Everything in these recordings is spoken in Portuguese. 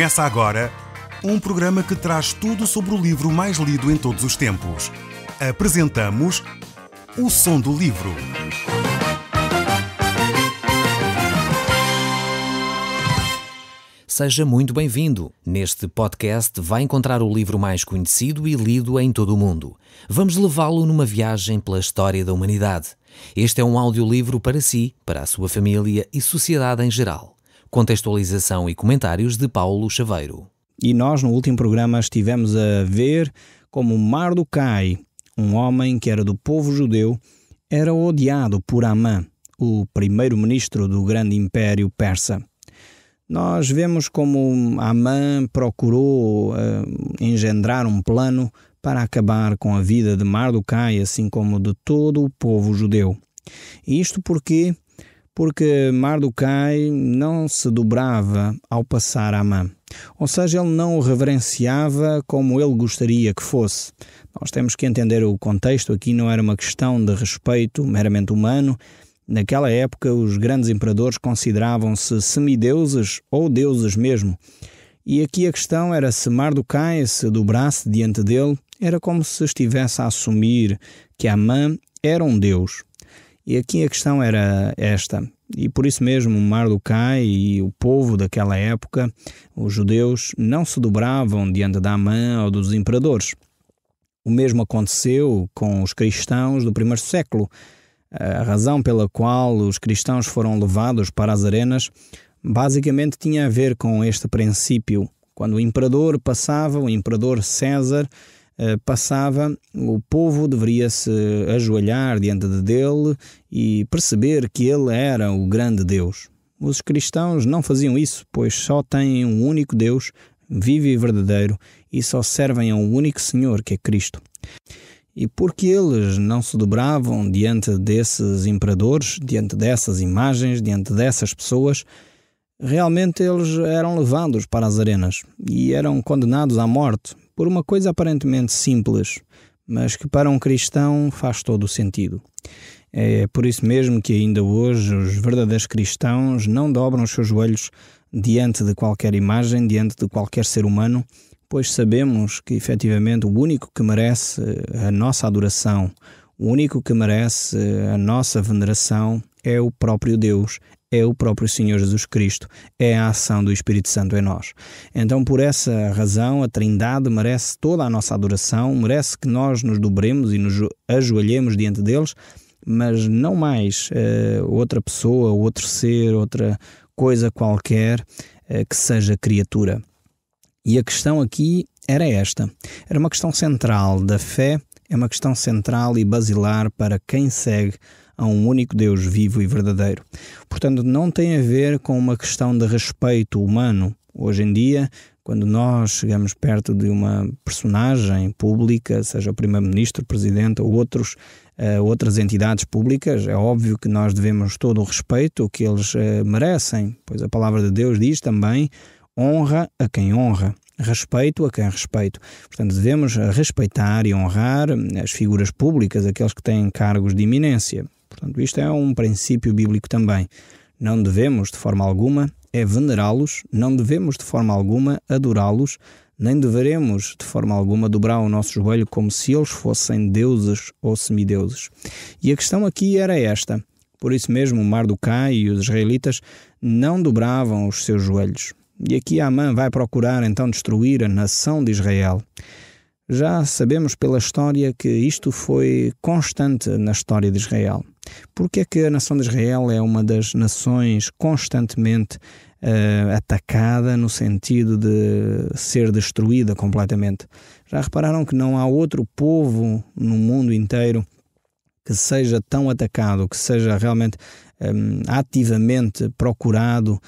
Começa agora um programa que traz tudo sobre o livro mais lido em todos os tempos. Apresentamos O Som do Livro. Seja muito bem-vindo. Neste podcast vai encontrar o livro mais conhecido e lido em todo o mundo. Vamos levá-lo numa viagem pela história da humanidade. Este é um audiolivro para si, para a sua família e sociedade em geral. Contextualização e comentários de Paulo Chaveiro. E nós, no último programa, estivemos a ver como Mardoquai, um homem que era do povo judeu, era odiado por Amã, o primeiro-ministro do grande império persa. Nós vemos como Amã procurou engendrar um plano para acabar com a vida de Mardoquai, assim como de todo o povo judeu. E isto porquê? Porque Mardoquai não se dobrava ao passar Amã. Ou seja, ele não o reverenciava como ele gostaria que fosse. Nós temos que entender o contexto. Aqui não era uma questão de respeito meramente humano. Naquela época, os grandes imperadores consideravam-se semideuses ou deuses mesmo. E aqui a questão era se Mardoquai se dobrasse diante dele, era como se estivesse a assumir que Amã era um deus. E aqui a questão era esta. E por isso mesmo Mardoquai e o povo daquela época, os judeus, não se dobravam diante de Amã ou dos imperadores. O mesmo aconteceu com os cristãos do primeiro século. A razão pela qual os cristãos foram levados para as arenas basicamente tinha a ver com este princípio. Quando o imperador passava, o imperador César passava, o povo deveria se ajoelhar diante dele e perceber que ele era o grande Deus. Os cristãos não faziam isso, pois só têm um único Deus, vivo e verdadeiro, e só servem a um único Senhor, que é Cristo. E porque eles não se dobravam diante desses imperadores, diante dessas imagens, diante dessas pessoas, realmente eles eram levados para as arenas e eram condenados à morte por uma coisa aparentemente simples, mas que para um cristão faz todo o sentido. É por isso mesmo que ainda hoje os verdadeiros cristãos não dobram os seus joelhos diante de qualquer imagem, diante de qualquer ser humano, pois sabemos que efetivamente o único que merece a nossa adoração, o único que merece a nossa veneração é o próprio Deus, é o próprio Senhor Jesus Cristo, é a ação do Espírito Santo em nós. Então, por essa razão, a Trindade merece toda a nossa adoração, merece que nós nos dobremos e nos ajoelhemos diante deles, mas não mais outra pessoa, outro ser, outra coisa qualquer que seja criatura. E a questão aqui era esta. Era uma questão central da fé, é uma questão central e basilar para quem segue a um único Deus vivo e verdadeiro. Portanto, não tem a ver com uma questão de respeito humano. Hoje em dia, quando nós chegamos perto de uma personagem pública, seja o primeiro-ministro, o presidente ou outras entidades públicas, é óbvio que nós devemos todo o respeito que eles merecem, pois a palavra de Deus diz também: honra a quem honra, respeito a quem respeito. Portanto, devemos respeitar e honrar as figuras públicas, aqueles que têm cargos de eminência. Portanto, isto é um princípio bíblico também. Não devemos, de forma alguma, venerá-los, não devemos, de forma alguma, adorá-los, nem deveremos, de forma alguma, dobrar o nosso joelho como se eles fossem deuses ou semideuses. E a questão aqui era esta. Por isso mesmo, Mardoquai e os israelitas não dobravam os seus joelhos. E aqui Amã vai procurar então destruir a nação de Israel. Já sabemos pela história que isto foi constante na história de Israel. Porque é que a nação de Israel é uma das nações constantemente atacada no sentido de ser destruída completamente? Já repararam que não há outro povo no mundo inteiro que seja tão atacado, que seja realmente ativamente procurado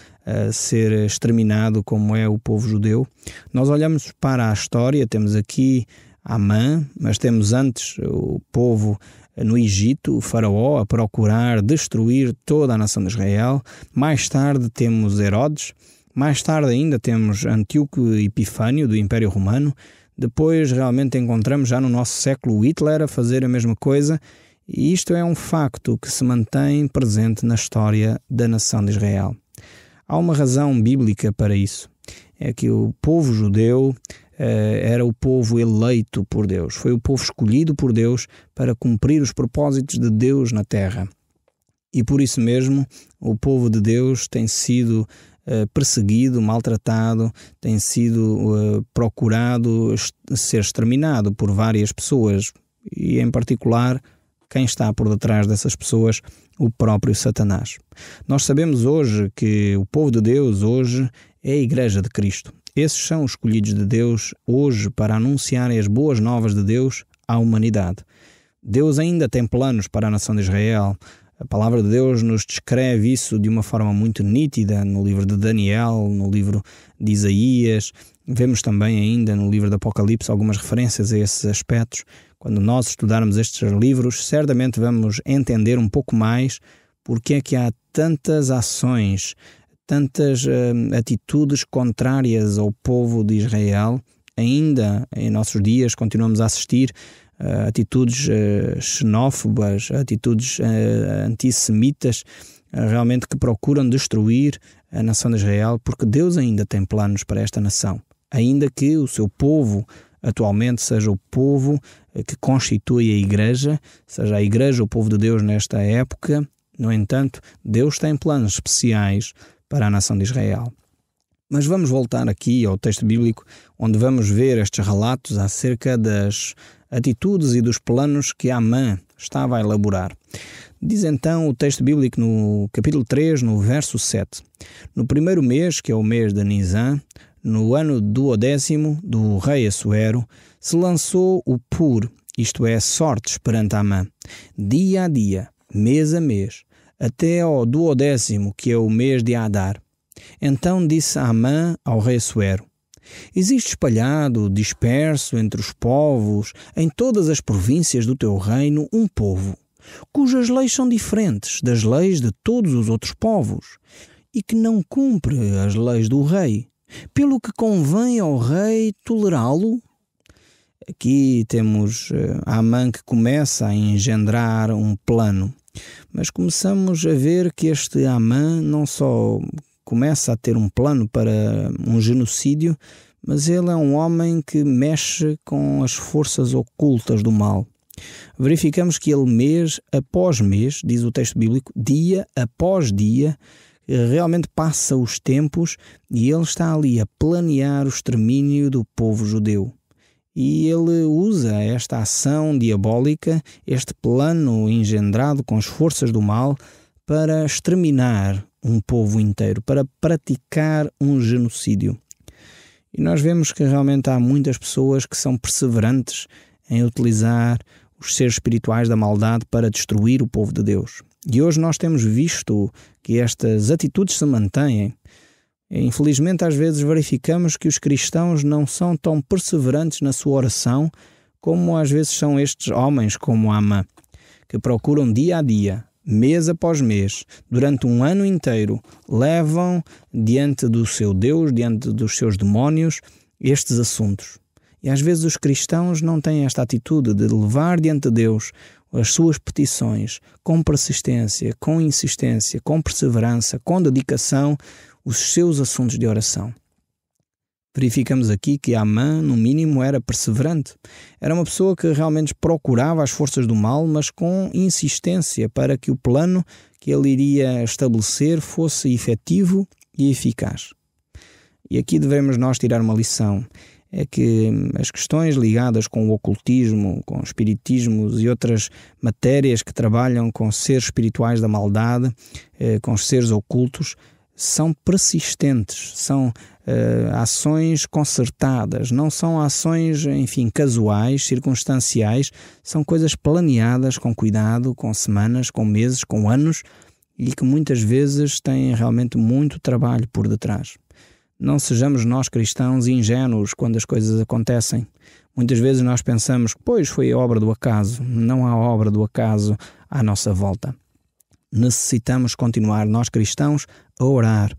ser exterminado como é o povo judeu? Nós olhamos para a história, temos aqui Amã, mas temos antes o povo no Egito, o faraó, a procurar destruir toda a nação de Israel. Mais tarde temos Herodes, mais tarde ainda temos Antíoco Epifânio do Império Romano. Depois realmente encontramos já no nosso século Hitler a fazer a mesma coisa. E isto é um facto que se mantém presente na história da nação de Israel. Há uma razão bíblica para isso. é que o povo judeu era o povo eleito por Deus, foi o povo escolhido por Deus para cumprir os propósitos de Deus na terra. E por isso mesmo o povo de Deus tem sido perseguido, maltratado, tem sido procurado ser exterminado por várias pessoas e, em particular, quem está por detrás dessas pessoas? O próprio Satanás. Nós sabemos hoje que o povo de Deus hoje é a Igreja de Cristo. Esses são os escolhidos de Deus hoje para anunciarem as boas novas de Deus à humanidade. Deus ainda tem planos para a nação de Israel. A palavra de Deus nos descreve isso de uma forma muito nítida no livro de Daniel, no livro de Isaías. Vemos também ainda no livro de Apocalipse algumas referências a esses aspectos. Quando nós estudarmos estes livros, certamente vamos entender um pouco mais porque é que há tantas ações, tantas atitudes contrárias ao povo de Israel. Ainda em nossos dias continuamos a assistir atitudes xenófobas, atitudes antissemitas, realmente que procuram destruir a nação de Israel, porque Deus ainda tem planos para esta nação. Ainda que o seu povo atualmente seja o povo que constitui a Igreja, seja a Igreja o povo de Deus nesta época, no entanto, Deus tem planos especiais para a nação de Israel. Mas vamos voltar aqui ao texto bíblico, onde vamos ver estes relatos acerca das atitudes e dos planos que Amã estava a elaborar. Diz então o texto bíblico no capítulo 3, no verso 7. No primeiro mês, que é o mês de Nisã, no ano 12º do rei Assuero, se lançou o pur, isto é, sortes perante Amã, dia a dia, mês a mês, até ao 12º, que é o mês de Adar. Então disse Amã ao rei Assuero: existe espalhado, disperso entre os povos, em todas as províncias do teu reino, um povo, cujas leis são diferentes das leis de todos os outros povos, e que não cumpre as leis do rei, pelo que convém ao rei tolerá-lo. Aqui temos Amã que começa a engendrar um plano, mas começamos a ver que este Amã não só começa a ter um plano para um genocídio, mas ele é um homem que mexe com as forças ocultas do mal. Verificamos que ele, mês após mês, diz o texto bíblico, dia após dia, realmente passa os tempos e ele está ali a planear o extermínio do povo judeu. E ele usa esta ação diabólica, este plano engendrado com as forças do mal, para exterminar um povo inteiro, para praticar um genocídio. E nós vemos que realmente há muitas pessoas que são perseverantes em utilizar os seres espirituais da maldade para destruir o povo de Deus. E hoje nós temos visto que estas atitudes se mantêm. Infelizmente, às vezes verificamos que os cristãos não são tão perseverantes na sua oração como às vezes são estes homens como Amã, que procuram dia a dia, mês após mês, durante um ano inteiro, levam diante do seu Deus, diante dos seus demónios, estes assuntos. E às vezes os cristãos não têm esta atitude de levar diante de Deus as suas petições com persistência, com insistência, com perseverança, com dedicação, os seus assuntos de oração. Verificamos aqui que Amã, no mínimo, era perseverante. Era uma pessoa que realmente procurava as forças do mal, mas com insistência para que o plano que ele iria estabelecer fosse efetivo e eficaz. E aqui devemos nós tirar uma lição. É que as questões ligadas com o ocultismo, com espiritismos e outras matérias que trabalham com seres espirituais da maldade, com os seres ocultos, são persistentes, são ações concertadas, não são ações, enfim, casuais, circunstanciais, são coisas planeadas com cuidado, com semanas, com meses, com anos e que muitas vezes têm realmente muito trabalho por detrás. Não sejamos nós cristãos ingênuos quando as coisas acontecem. Muitas vezes nós pensamos que, pois, foi obra do acaso. Não há obra do acaso à nossa volta. Necessitamos continuar, nós cristãos, a orar,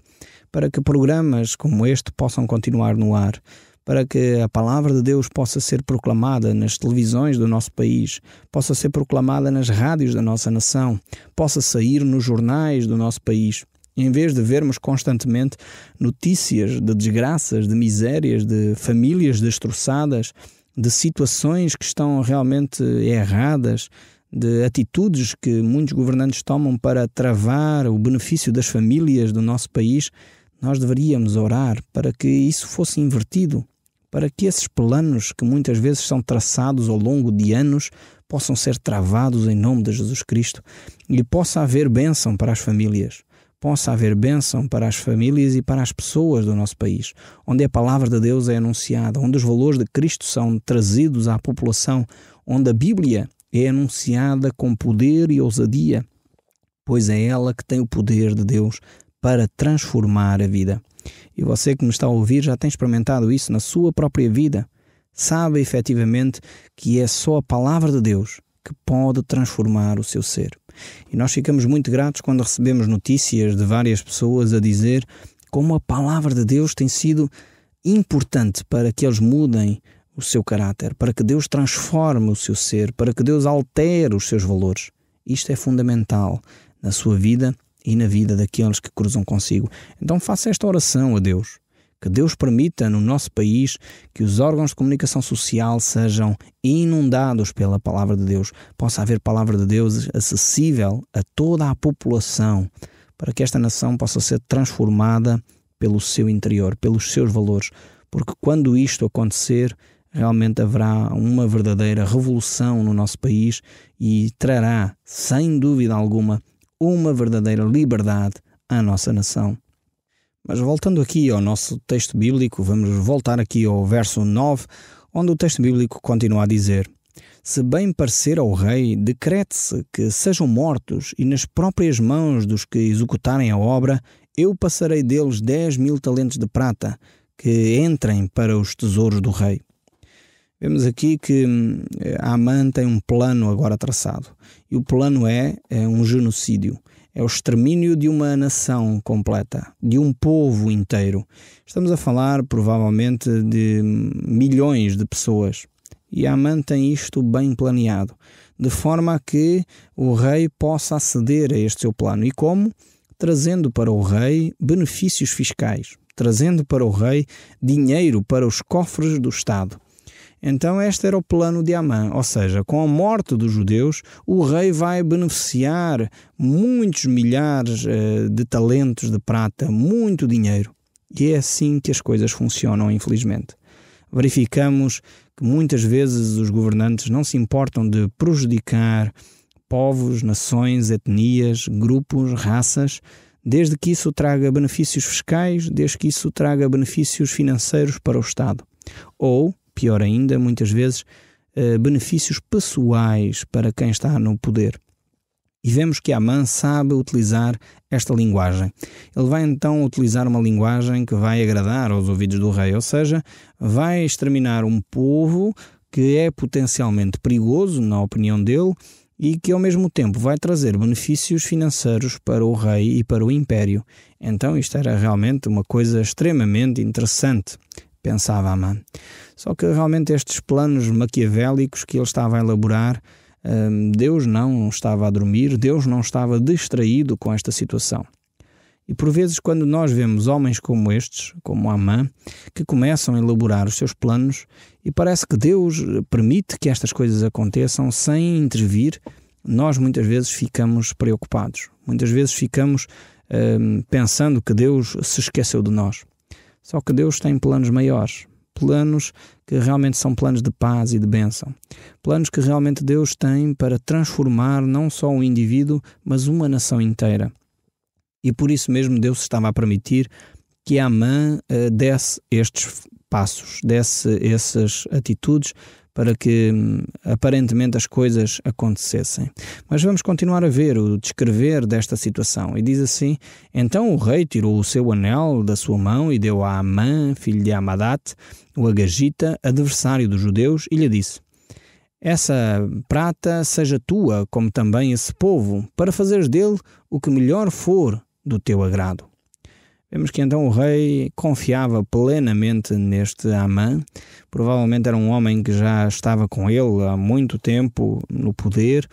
para que programas como este possam continuar no ar, para que a palavra de Deus possa ser proclamada nas televisões do nosso país, possa ser proclamada nas rádios da nossa nação, possa sair nos jornais do nosso país. Em vez de vermos constantemente notícias de desgraças, de misérias, de famílias destroçadas, de situações que estão realmente erradas, de atitudes que muitos governantes tomam para travar o benefício das famílias do nosso país, nós deveríamos orar para que isso fosse invertido, para que esses planos que muitas vezes são traçados ao longo de anos possam ser travados em nome de Jesus Cristo e possa haver bênção para as famílias. Possa haver bênção para as famílias e para as pessoas do nosso país, onde a palavra de Deus é anunciada, onde os valores de Cristo são trazidos à população, onde a Bíblia é anunciada com poder e ousadia, pois é ela que tem o poder de Deus para transformar a vida. E você que me está a ouvir já tem experimentado isso na sua própria vida. Sabe efetivamente que é só a palavra de Deus que pode transformar o seu ser. E nós ficamos muito gratos quando recebemos notícias de várias pessoas a dizer como a palavra de Deus tem sido importante para que eles mudem o seu caráter, para que Deus transforme o seu ser, para que Deus altere os seus valores. Isto é fundamental na sua vida e na vida daqueles que cruzam consigo. Então faça esta oração a Deus. Que Deus permita no nosso país que os órgãos de comunicação social sejam inundados pela palavra de Deus. Possa haver palavra de Deus acessível a toda a população, para que esta nação possa ser transformada pelo seu interior, pelos seus valores. Porque quando isto acontecer, realmente haverá uma verdadeira revolução no nosso país e trará, sem dúvida alguma, uma verdadeira liberdade à nossa nação. Mas voltando aqui ao nosso texto bíblico, vamos voltar aqui ao verso 9, onde o texto bíblico continua a dizer: Se bem parecer ao rei, decrete-se que sejam mortos, e nas próprias mãos dos que executarem a obra, eu passarei deles 10.000 talentos de prata, que entrem para os tesouros do rei. Vemos aqui que Amã tem um plano agora traçado. E o plano é um genocídio. É o extermínio de uma nação completa, de um povo inteiro. Estamos a falar, provavelmente, de milhões de pessoas. E Amã tem isto bem planeado, de forma a que o rei possa aceder a este seu plano. E como? Trazendo para o rei benefícios fiscais, trazendo para o rei dinheiro para os cofres do Estado. Então este era o plano de Amã, ou seja, com a morte dos judeus, o rei vai beneficiar muitos milhares de talentos de prata, muito dinheiro. E é assim que as coisas funcionam, infelizmente. Verificamos que muitas vezes os governantes não se importam de prejudicar povos, nações, etnias, grupos, raças, desde que isso traga benefícios fiscais, desde que isso traga benefícios financeiros para o Estado. Ou, pior ainda, muitas vezes, benefícios pessoais para quem está no poder. E vemos que Amã sabe utilizar esta linguagem. Ele vai então utilizar uma linguagem que vai agradar aos ouvidos do rei, ou seja, vai exterminar um povo que é potencialmente perigoso, na opinião dele, e que ao mesmo tempo vai trazer benefícios financeiros para o rei e para o império. Então isto era realmente uma coisa extremamente interessante, pensava Amã. Só que realmente estes planos maquiavélicos que ele estava a elaborar, Deus não estava a dormir, Deus não estava distraído com esta situação. E por vezes quando nós vemos homens como estes, como Amã, que começam a elaborar os seus planos e parece que Deus permite que estas coisas aconteçam sem intervir, nós muitas vezes ficamos preocupados. Muitas vezes ficamos pensando que Deus se esqueceu de nós. Só que Deus tem planos maiores. Planos que realmente são planos de paz e de bênção. Planos que realmente Deus tem para transformar não só um indivíduo, mas uma nação inteira. E por isso mesmo Deus estava a permitir que Amã desse estes passos, desse essas atitudes para que aparentemente as coisas acontecessem. Mas vamos continuar a ver o descrever desta situação. E diz assim: Então o rei tirou o seu anel da sua mão e deu a Amã, filho de Amadat, o agagita, adversário dos judeus, e lhe disse: Essa prata seja tua, como também esse povo, para fazeres dele o que melhor for do teu agrado. Vemos que então o rei confiava plenamente neste Amã. Provavelmente era um homem que já estava com ele há muito tempo no poder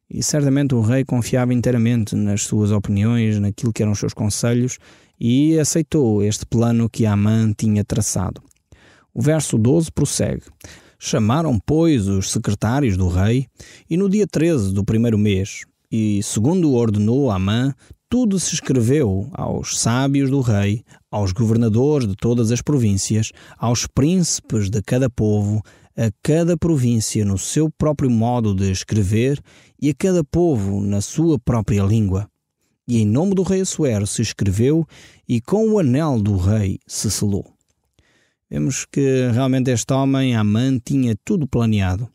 E certamente o rei confiava inteiramente nas suas opiniões, naquilo que eram os seus conselhos, e aceitou este plano que Amã tinha traçado. O verso 12 prossegue. Chamaram, pois, os secretários do rei, e no dia 13 do primeiro mês, e segundo ordenou Amã, tudo se escreveu aos sábios do rei, aos governadores de todas as províncias, aos príncipes de cada povo, a cada província no seu próprio modo de escrever e a cada povo na sua própria língua. E em nome do rei Assuero se escreveu e com o anel do rei se selou. Vemos que realmente este homem, Amã, tinha tudo planeado.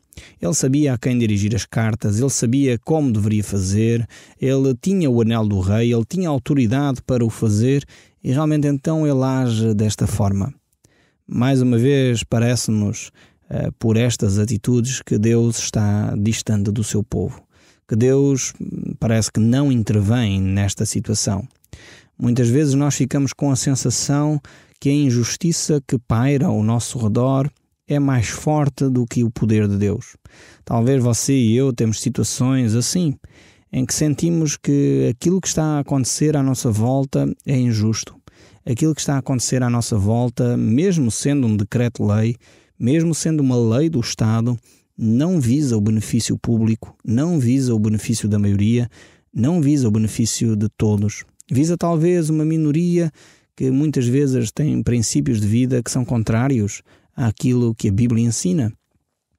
Ele sabia a quem dirigir as cartas, ele sabia como deveria fazer, ele tinha o anel do rei, ele tinha autoridade para o fazer e realmente então ele age desta forma. Mais uma vez parece-nos, por estas atitudes, que Deus está distante do seu povo, que Deus parece que não intervém nesta situação. Muitas vezes nós ficamos com a sensação que a injustiça que paira ao nosso redor é mais forte do que o poder de Deus. Talvez você e eu temos situações assim, em que sentimos que aquilo que está a acontecer à nossa volta é injusto. Aquilo que está a acontecer à nossa volta, mesmo sendo um decreto-lei, mesmo sendo uma lei do Estado, não visa o benefício público, não visa o benefício da maioria, não visa o benefício de todos. Visa talvez uma minoria que muitas vezes tem princípios de vida que são contrários àquilo que a Bíblia ensina.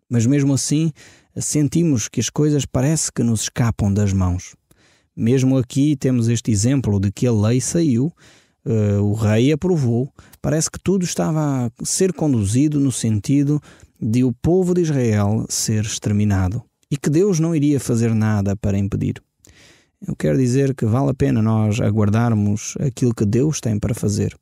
Mas mesmo assim, sentimos que as coisas parece que nos escapam das mãos. Mesmo aqui temos este exemplo de que a lei saiu, o rei aprovou, parece que tudo estava a ser conduzido no sentido de o povo de Israel ser exterminado e que Deus não iria fazer nada para impedir. Eu quero dizer que vale a pena nós aguardarmos aquilo que Deus tem para fazer.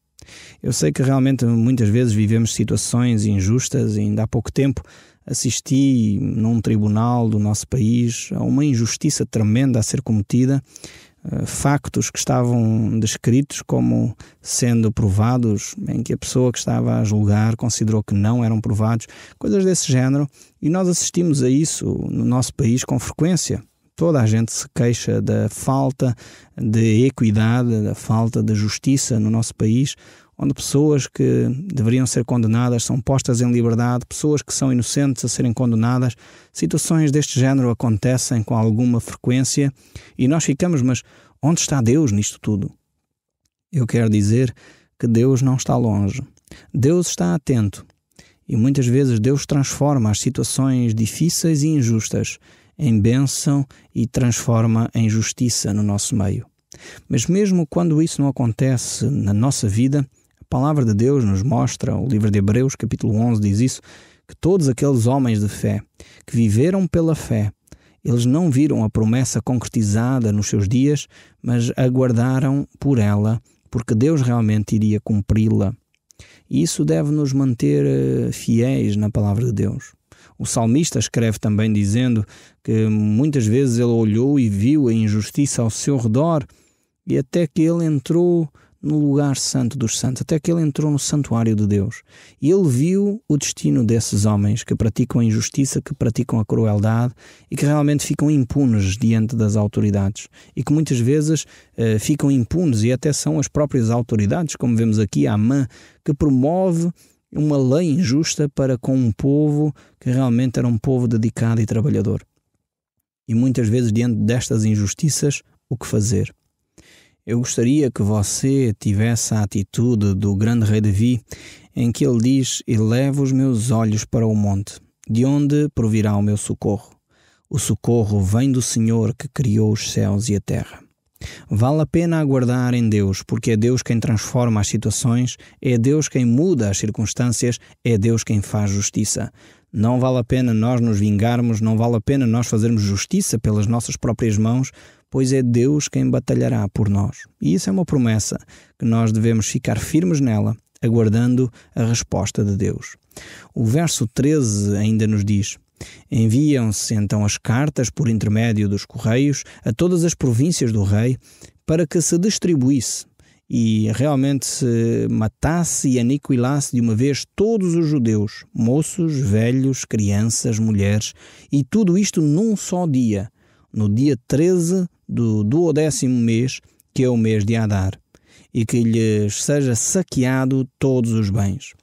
Eu sei que realmente muitas vezes vivemos situações injustas e ainda há pouco tempo assisti num tribunal do nosso país a uma injustiça tremenda a ser cometida, factos que estavam descritos como sendo provados, em que a pessoa que estava a julgar considerou que não eram provados, coisas desse género, e nós assistimos a isso no nosso país com frequência. Toda a gente se queixa da falta de equidade, da falta de justiça no nosso país, onde pessoas que deveriam ser condenadas são postas em liberdade, pessoas que são inocentes a serem condenadas. Situações deste género acontecem com alguma frequência e nós ficamos, mas onde está Deus nisto tudo? Eu quero dizer que Deus não está longe. Deus está atento e muitas vezes Deus transforma as situações difíceis e injustas em bênção e transforma em justiça no nosso meio. Mas mesmo quando isso não acontece na nossa vida, a palavra de Deus nos mostra, o livro de Hebreus, capítulo 11, diz isso, que todos aqueles homens de fé que viveram pela fé, eles não viram a promessa concretizada nos seus dias, mas aguardaram por ela, porque Deus realmente iria cumpri-la. E isso deve nos manter fiéis na palavra de Deus. O salmista escreve também dizendo que muitas vezes ele olhou e viu a injustiça ao seu redor e até que ele entrou no lugar santo dos santos, até que ele entrou no santuário de Deus. E ele viu o destino desses homens que praticam a injustiça, que praticam a crueldade e que realmente ficam impunes diante das autoridades. E que muitas vezes ficam impunes e até são as próprias autoridades, como vemos aqui Amã, que promove uma lei injusta para com um povo que realmente era um povo dedicado e trabalhador. E muitas vezes, diante destas injustiças, o que fazer? Eu gostaria que você tivesse a atitude do grande rei Davi, em que ele diz: "Elevo os meus olhos para o monte, de onde provirá o meu socorro. O socorro vem do Senhor que criou os céus e a terra." Vale a pena aguardar em Deus, porque é Deus quem transforma as situações, é Deus quem muda as circunstâncias, é Deus quem faz justiça. Não vale a pena nós nos vingarmos, não vale a pena nós fazermos justiça pelas nossas próprias mãos, pois é Deus quem batalhará por nós. E isso é uma promessa, que nós devemos ficar firmes nela, aguardando a resposta de Deus. O verso 13 ainda nos diz: "Enviam-se então as cartas por intermédio dos correios a todas as províncias do rei para que se distribuísse e realmente se matasse e aniquilasse de uma vez todos os judeus, moços, velhos, crianças, mulheres, e tudo isto num só dia, no dia 13 do 12º mês, que é o mês de Adar, e que lhes seja saqueado todos os bens.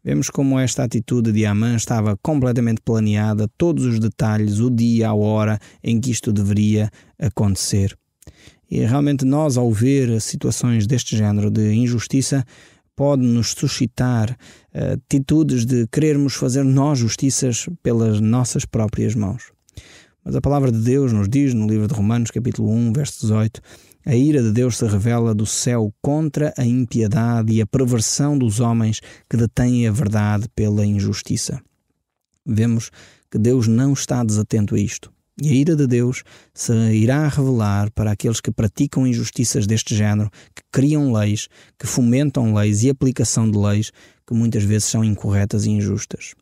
Vemos como esta atitude de Amã estava completamente planeada, todos os detalhes, o dia, a hora em que isto deveria acontecer. E realmente nós, ao ver situações deste género de injustiça, pode-nos suscitar atitudes de querermos fazer nós justiças pelas nossas próprias mãos. Mas a palavra de Deus nos diz no livro de Romanos, capítulo 1, verso 18, a ira de Deus se revela do céu contra a impiedade e a perversão dos homens que detêm a verdade pela injustiça. Vemos que Deus não está desatento a isto. E a ira de Deus se irá revelar para aqueles que praticam injustiças deste género, que criam leis, que fomentam leis e aplicação de leis que muitas vezes são incorretas e injustas.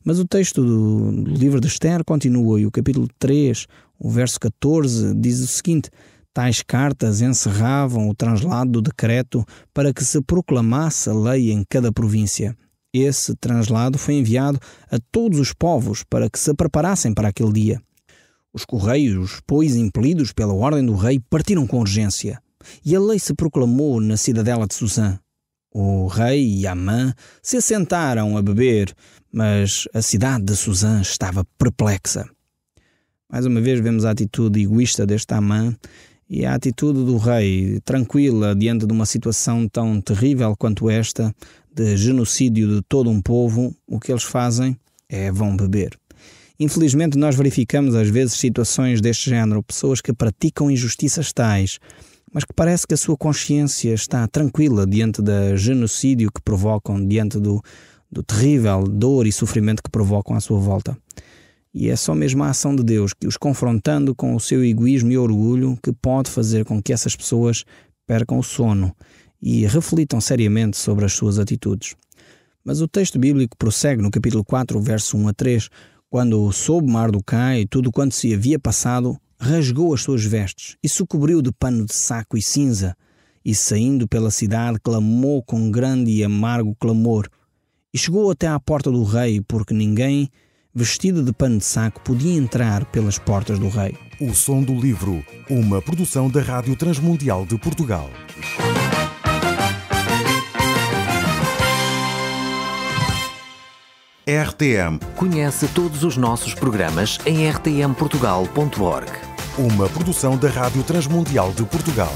Mas o texto do livro de Esther continua, e o capítulo 3, o verso 14, diz o seguinte: tais cartas encerravam o translado do decreto para que se proclamasse a lei em cada província. Esse translado foi enviado a todos os povos para que se preparassem para aquele dia. Os correios, pois impelidos pela ordem do rei, partiram com urgência, e a lei se proclamou na cidadela de Susã. O rei e Amã se assentaram a beber, mas a cidade de Susã estava perplexa. Mais uma vez vemos a atitude egoísta deste Amã e a atitude do rei, tranquila diante de uma situação tão terrível quanto esta, de genocídio de todo um povo. O que eles fazem é vão beber. Infelizmente nós verificamos às vezes situações deste género, pessoas que praticam injustiças tais, mas que parece que a sua consciência está tranquila diante do genocídio que provocam, diante do terrível dor e sofrimento que provocam à sua volta. E é só mesmo a ação de Deus, que os confrontando com o seu egoísmo e orgulho, que pode fazer com que essas pessoas percam o sono e reflitam seriamente sobre as suas atitudes. Mas o texto bíblico prossegue no capítulo 4, verso 1 a 3, quando soube Mardoquai tudo quanto se havia passado, rasgou as suas vestes e se cobriu de pano de saco e cinza, e saindo pela cidade clamou com grande e amargo clamor, e chegou até à porta do rei, porque ninguém vestido de pano de saco podia entrar pelas portas do rei. O Som do Livro, uma produção da Rádio Transmundial de Portugal. RTM. Conhece todos os nossos programas em rtmportugal.org. Uma produção da Rádio Transmundial de Portugal.